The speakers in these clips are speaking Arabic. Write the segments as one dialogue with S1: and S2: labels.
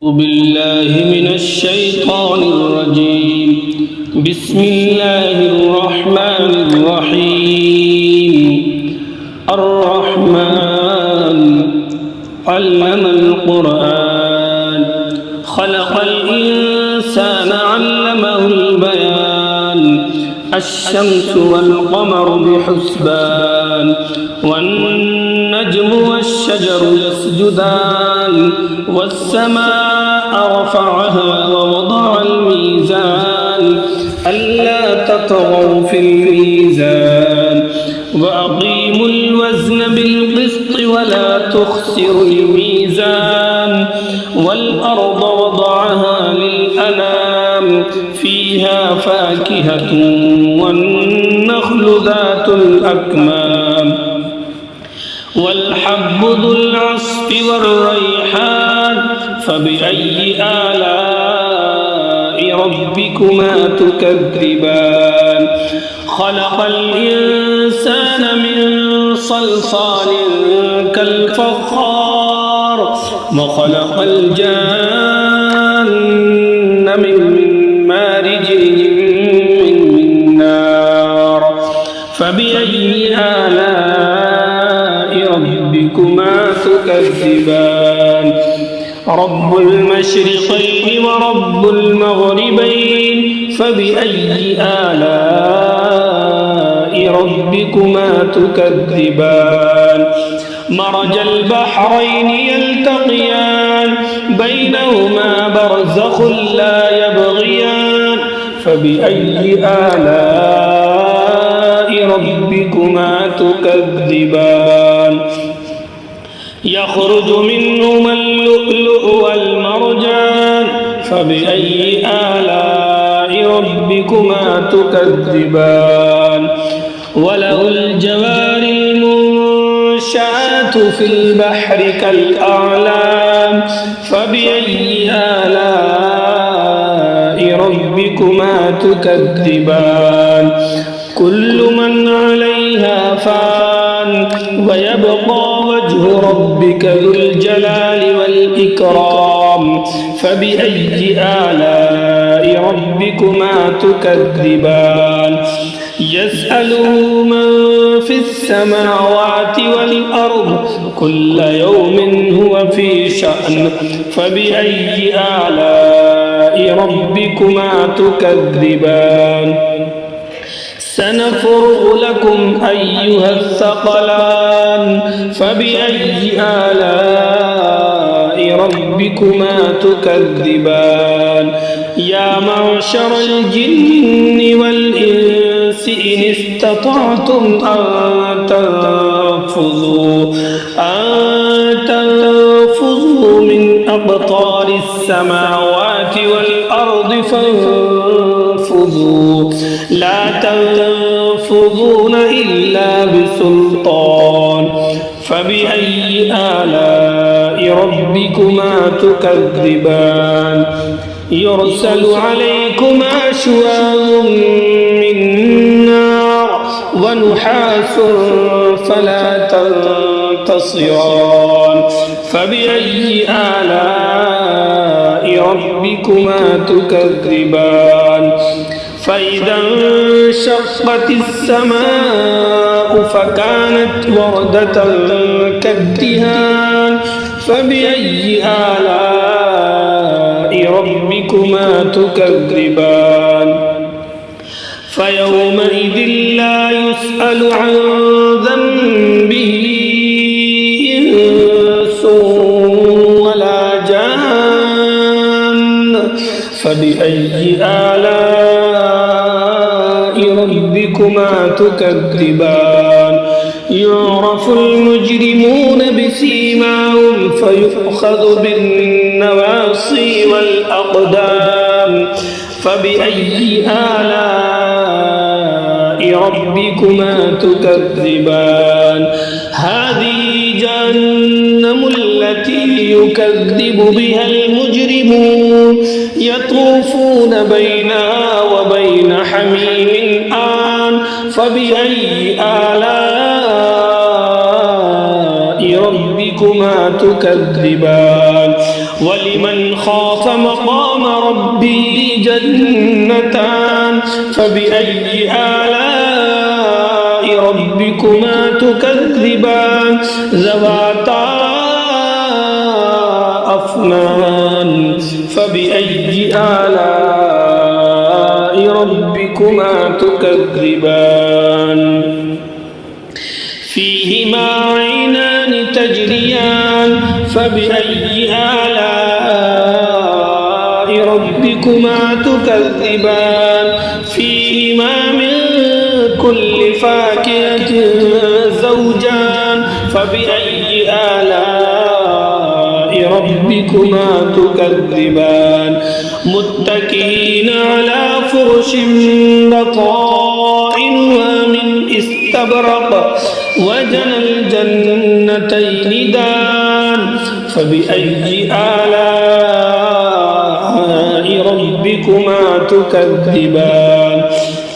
S1: بالله من الشيطان الرجيم. بسم الله الرحمن الرحيم. الرحمن علم القرآن خلق الإنسان علمه البيان. الشمس والقمر بحسبان والنجم والشجر يسجدان والسماء رفعها ووضع الميزان ألا تطغوا في الميزان وأقيموا الوزن بالقسط ولا تخسروا الميزان والأرض وضعها للأنام فيها فاكهة والنخل ذات الأكمام والحب ذو العصف والريحان فبأي آلاء ربكما تكذبان. خلق الإنسان من صلصال كالفخار وخلق الجان من مارج من نار فبأي آلاء ربكما تكذبان. رب المشرقين ورب المغربين فبأي آلاء ربكما تكذبان. مرج البحرين يلتقيان بينهما برزخ لا يبغيان فبأي آلاء ربكما تكذبان. يخرج منهما اللؤلؤ والمرجان فبأي آلاء ربكما تكذبان. وله الجوار المنشآت في البحر كالأعلام فبأي آلاء ربكما تكذبان. كل من عليها فان ويبقى وجه ربك ذو الجلال والإكرام فبأي آلاء ربكما تكذبان. يسأله من في السماوات والأرض كل يوم هو في شأن فبأي آلاء ربكما تكذبان. سنفرغ لكم أيها الثقلان فبأي آلاء ربكما تكذبان. يا معشر الجن والإنس إن استطعتم أن تنفذوا من أقطار السماوات والأرض فانفذوا لا تنفذون إلا بسلطان فبأي آلاء ربكما تكذبان. يرسل عليكما شواظ من نار ونحاس فلا تنتصران فبأي آلاء ربكما تكذبان. فإذا انشقت السماء فكانت وردة كالدهان فبأي آلاء ربكما تكذبان. فيومئذ لا يسأل عن ذنبه إنس ولا جان فبأي آلاء ربكما تكذبان. يعرف المجرمون بسيماهم فيؤخذ بالنواصي والأقدام فبأي آلاء ربكما تكذبان. هذه جهنم التي يكذب بها المجرمون يطوفون بينها وبين حميم آن فبأي آلاء ربكما تكذبان ولمن خاف مقام ربه جنتان فبأي آلاء ربكما تكذبان ذواتا أفنان فبأي آلاء ربكما تكذبان فيهما عينان تجريان فبأي آلاء ربكما تكذبان فيهما من كل فاكهة زوجان فبأي آلاء ربكما تكذبان متكئين على فرش بطائنها من استبرق وجنى الجنتين دان فبأي آلاء ربكما تكذبان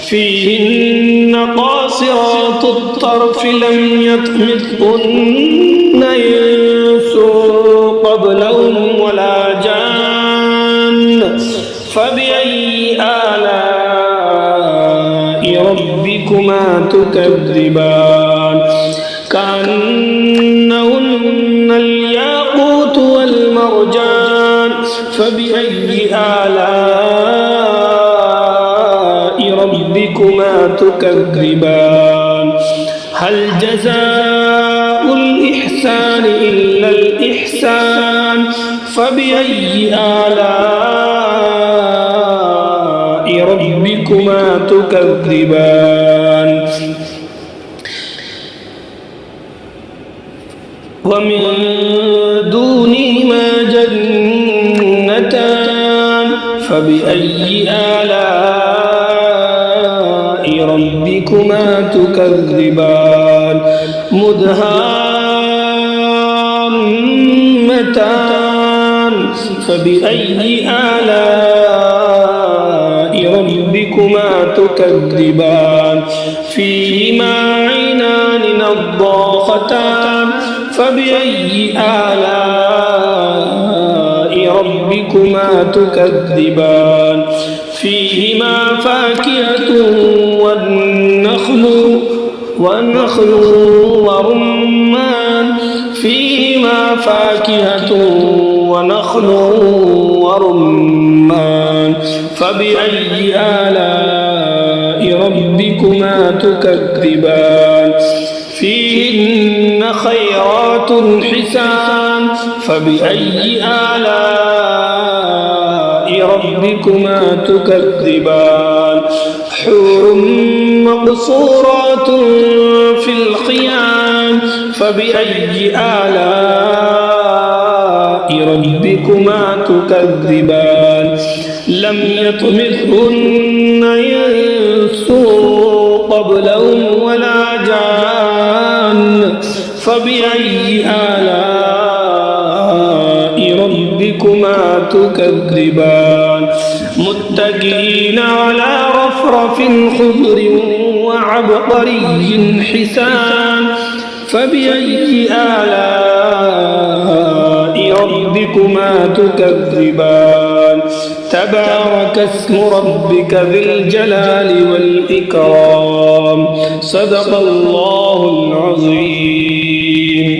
S1: فيهن قاصرات الطرف لم يطمثهن إنس قبلهم ولا جان فبأي آلاء ربكما تكذبان كأنهن الياقوت والمرجان فبأي آلاء ربكما تكذبان هل جزاء الإحسان إلا الإحسان فبأي آلاء ربكما تكذبان ومن دونهما جنتان فبأي آلاء ربكما تكذبان مدهامتان فبأي آلاء ربكما تكذبان فيهما عينان نضاختان فبأي آلاء ربكما تكذبان فيهما فاكهة والنخل ورمان فيهما فاكهة ونخل ورمان فبأي آلاء ربكما تكذبان فيهن خيرات حسان فبأي آلاء ربكما تكذبان حور مقصورات في الخيام فبأي آلاء ربكما تكذبان لم يطمثهن إنس قبلهم ولا جان فبأي آلاء ربكما تكذبان متكئين على رفرف خضر وعبقري حسان فبأي آلاء ربكما تكذبان تبارك اسم ربك ذي الجلال والإكرام صدق الله العظيم